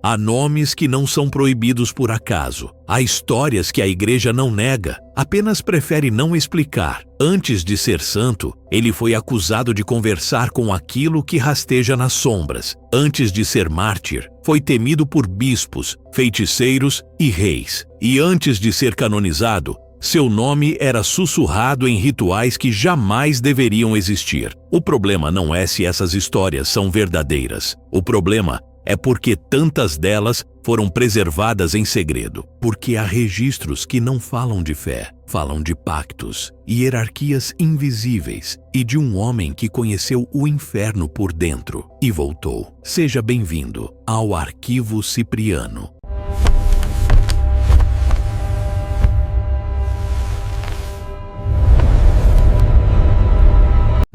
Há nomes que não são proibidos por acaso. Há histórias que a Igreja não nega, apenas prefere não explicar. Antes de ser santo, ele foi acusado de conversar com aquilo que rasteja nas sombras. Antes de ser mártir, foi temido por bispos, feiticeiros e reis. E antes de ser canonizado, seu nome era sussurrado em rituais que jamais deveriam existir. O problema não é se essas histórias são verdadeiras. O problema é porque tantas delas foram preservadas em segredo. Porque há registros que não falam de fé, falam de pactos, hierarquias invisíveis e de um homem que conheceu o inferno por dentro e voltou. Seja bem-vindo ao Arquivo Cipriano.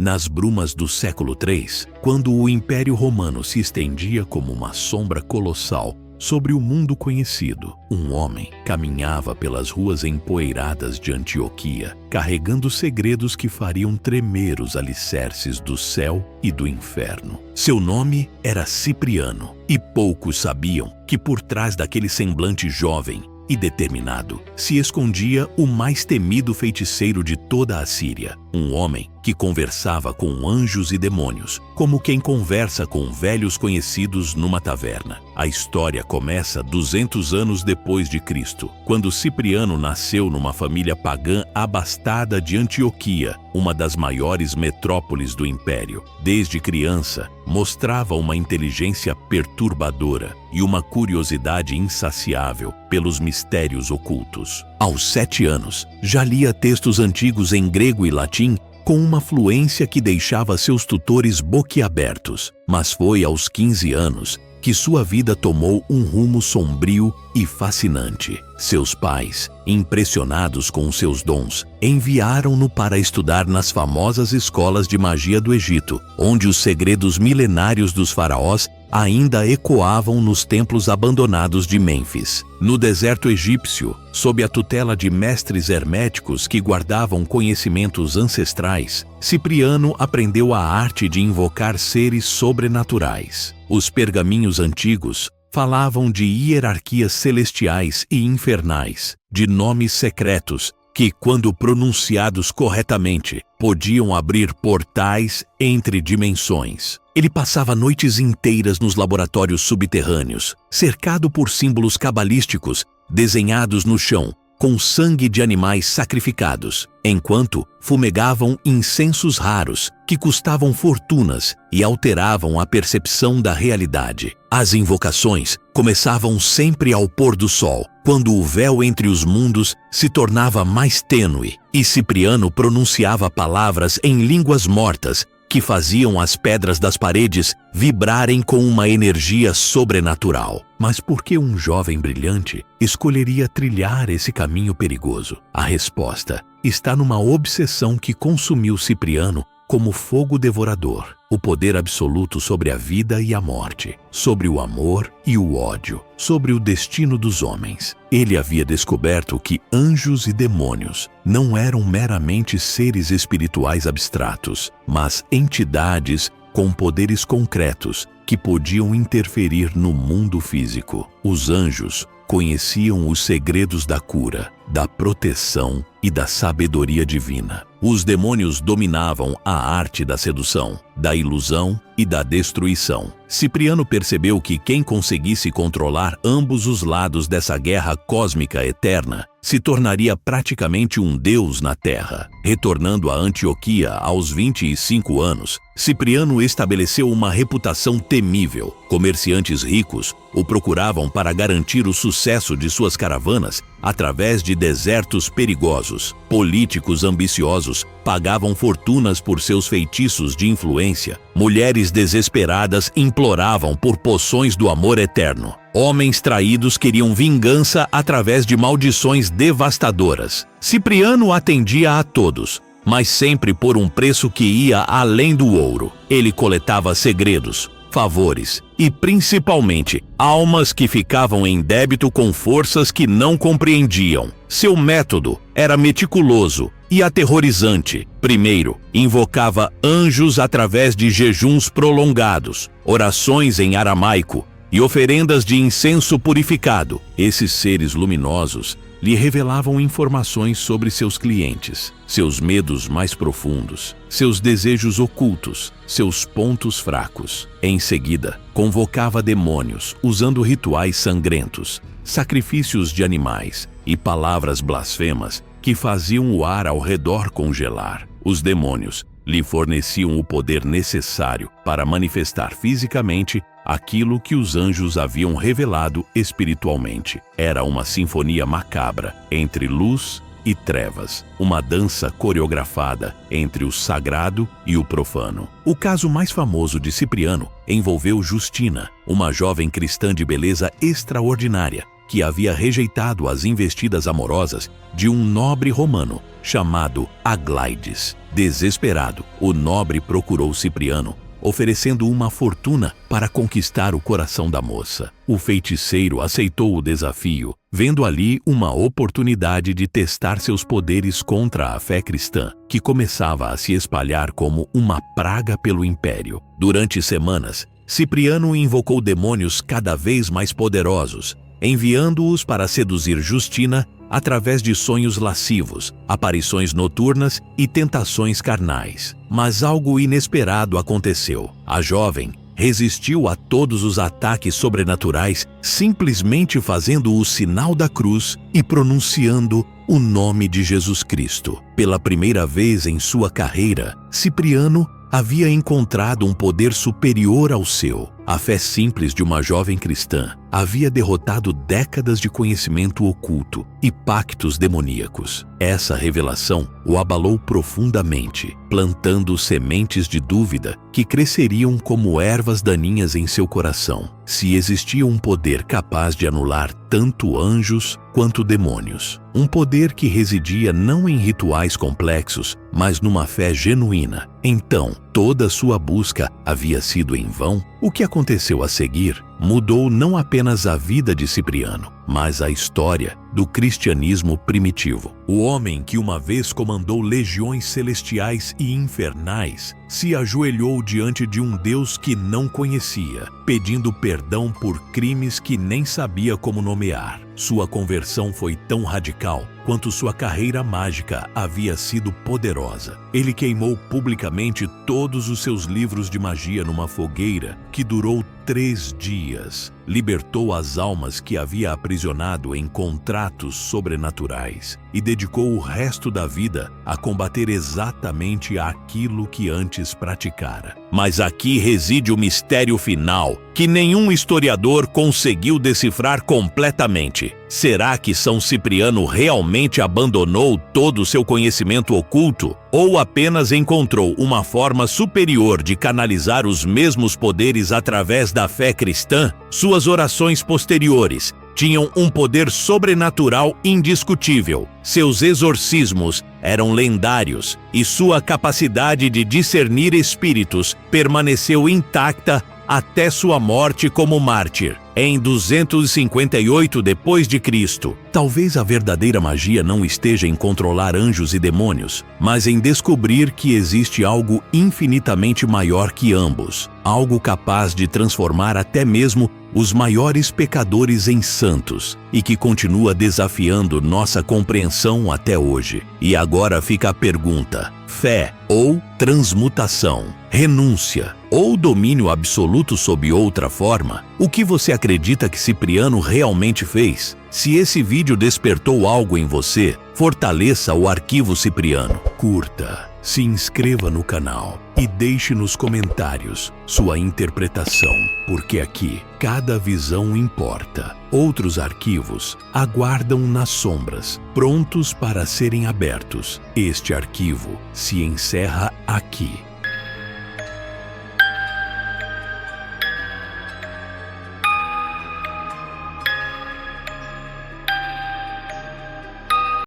Nas brumas do século III, quando o Império Romano se estendia como uma sombra colossal sobre o mundo conhecido, um homem caminhava pelas ruas empoeiradas de Antioquia, carregando segredos que fariam tremer os alicerces do céu e do inferno. Seu nome era Cipriano, e poucos sabiam que por trás daquele semblante jovem e determinado se escondia o mais temido feiticeiro de toda a Síria, um homem que conversava com anjos e demônios, como quem conversa com velhos conhecidos numa taverna. A história começa 200 anos depois de Cristo, quando Cipriano nasceu numa família pagã abastada de Antioquia, uma das maiores metrópoles do Império. Desde criança, mostrava uma inteligência perturbadora e uma curiosidade insaciável pelos mistérios ocultos. Aos 7 anos, já lia textos antigos em grego e latim com uma fluência que deixava seus tutores boquiabertos. Mas foi aos 15 anos que sua vida tomou um rumo sombrio e fascinante. Seus pais, impressionados com seus dons, enviaram-no para estudar nas famosas escolas de magia do Egito, onde os segredos milenários dos faraós ainda ecoavam nos templos abandonados de Mênfis. No deserto egípcio, sob a tutela de mestres herméticos que guardavam conhecimentos ancestrais, Cipriano aprendeu a arte de invocar seres sobrenaturais. Os pergaminhos antigos falavam de hierarquias celestiais e infernais, de nomes secretos que, quando pronunciados corretamente, podiam abrir portais entre dimensões. Ele passava noites inteiras nos laboratórios subterrâneos, cercado por símbolos cabalísticos desenhados no chão, com sangue de animais sacrificados, enquanto fumegavam incensos raros que custavam fortunas e alteravam a percepção da realidade. As invocações começavam sempre ao pôr do sol, quando o véu entre os mundos se tornava mais tênue, e Cipriano pronunciava palavras em línguas mortas que faziam as pedras das paredes vibrarem com uma energia sobrenatural. Mas por que um jovem brilhante escolheria trilhar esse caminho perigoso? A resposta está numa obsessão que consumiu Cipriano como fogo devorador, o poder absoluto sobre a vida e a morte, sobre o amor e o ódio, sobre o destino dos homens. Ele havia descoberto que anjos e demônios não eram meramente seres espirituais abstratos, mas entidades com poderes concretos que podiam interferir no mundo físico. Os anjos conheciam os segredos da cura, da proteção e da sabedoria divina. Os demônios dominavam a arte da sedução, da ilusão e da destruição. Cipriano percebeu que quem conseguisse controlar ambos os lados dessa guerra cósmica eterna se tornaria praticamente um deus na Terra. Retornando a Antioquia aos 25 anos, Cipriano estabeleceu uma reputação temível. Comerciantes ricos o procuravam para garantir o sucesso de suas caravanas através de desertos perigosos. Políticos ambiciosos pagavam fortunas por seus feitiços de influência. Mulheres desesperadas imploravam por poções do amor eterno. Homens traídos queriam vingança através de maldições devastadoras. Cipriano atendia a todos, mas sempre por um preço que ia além do ouro. Ele coletava segredos, favores e, principalmente, almas que ficavam em débito com forças que não compreendiam. Seu método era meticuloso e aterrorizante. Primeiro, invocava anjos através de jejuns prolongados, orações em aramaico e oferendas de incenso purificado. Esses seres luminosos lhe revelavam informações sobre seus clientes, seus medos mais profundos, seus desejos ocultos, seus pontos fracos. Em seguida, convocava demônios usando rituais sangrentos, sacrifícios de animais e palavras blasfemas que faziam o ar ao redor congelar. Os demônios lhe forneciam o poder necessário para manifestar fisicamente aquilo que os anjos haviam revelado espiritualmente. Era uma sinfonia macabra entre luz e trevas, uma dança coreografada entre o sagrado e o profano. O caso mais famoso de Cipriano envolveu Justina, uma jovem cristã de beleza extraordinária, que havia rejeitado as investidas amorosas de um nobre romano chamado Aglaídes. Desesperado, o nobre procurou Cipriano, oferecendo uma fortuna para conquistar o coração da moça. O feiticeiro aceitou o desafio, vendo ali uma oportunidade de testar seus poderes contra a fé cristã, que começava a se espalhar como uma praga pelo império. Durante semanas, Cipriano invocou demônios cada vez mais poderosos, enviando-os para seduzir Justina através de sonhos lascivos, aparições noturnas e tentações carnais. Mas algo inesperado aconteceu. A jovem resistiu a todos os ataques sobrenaturais, simplesmente fazendo o sinal da cruz e pronunciando o nome de Jesus Cristo. Pela primeira vez em sua carreira, Cipriano havia encontrado um poder superior ao seu. A fé simples de uma jovem cristã havia derrotado décadas de conhecimento oculto e pactos demoníacos. Essa revelação o abalou profundamente, plantando sementes de dúvida que cresceriam como ervas daninhas em seu coração. Se existia um poder capaz de anular tanto anjos quanto demônios, um poder que residia não em rituais complexos, mas numa fé genuína, então toda sua busca havia sido em vão? O que aconteceu a seguir mudou não apenas a vida de Cipriano, mas a história do cristianismo primitivo. O homem que uma vez comandou legiões celestiais e infernais se ajoelhou diante de um Deus que não conhecia, pedindo perdão por crimes que nem sabia como nomear. Sua conversão foi tão radical quanto sua carreira mágica havia sido poderosa. Ele queimou publicamente todos os seus livros de magia numa fogueira que durou 3 dias. Libertou as almas que havia aprisionado em contratos sobrenaturais e dedicou o resto da vida a combater exatamente aquilo que antes praticara. Mas aqui reside o mistério final, que nenhum historiador conseguiu decifrar completamente. Será que São Cipriano realmente abandonou todo o seu conhecimento oculto? Ou apenas encontrou uma forma superior de canalizar os mesmos poderes através da fé cristã? Suas orações posteriores tinham um poder sobrenatural indiscutível. Seus exorcismos eram lendários e sua capacidade de discernir espíritos permaneceu intacta até sua morte como mártir, em 258 d.C. Talvez a verdadeira magia não esteja em controlar anjos e demônios, mas em descobrir que existe algo infinitamente maior que ambos, algo capaz de transformar até mesmo os maiores pecadores em santos e que continua desafiando nossa compreensão até hoje. E agora fica a pergunta: fé ou transmutação? Renúncia ou domínio absoluto sob outra forma? O que você acredita que Cipriano realmente fez? Se esse vídeo despertou algo em você, fortaleça o Arquivo Cipriano. Curta, se inscreva no canal e deixe nos comentários sua interpretação, porque aqui cada visão importa. Outros arquivos aguardam nas sombras, prontos para serem abertos. Este arquivo se encerra aqui.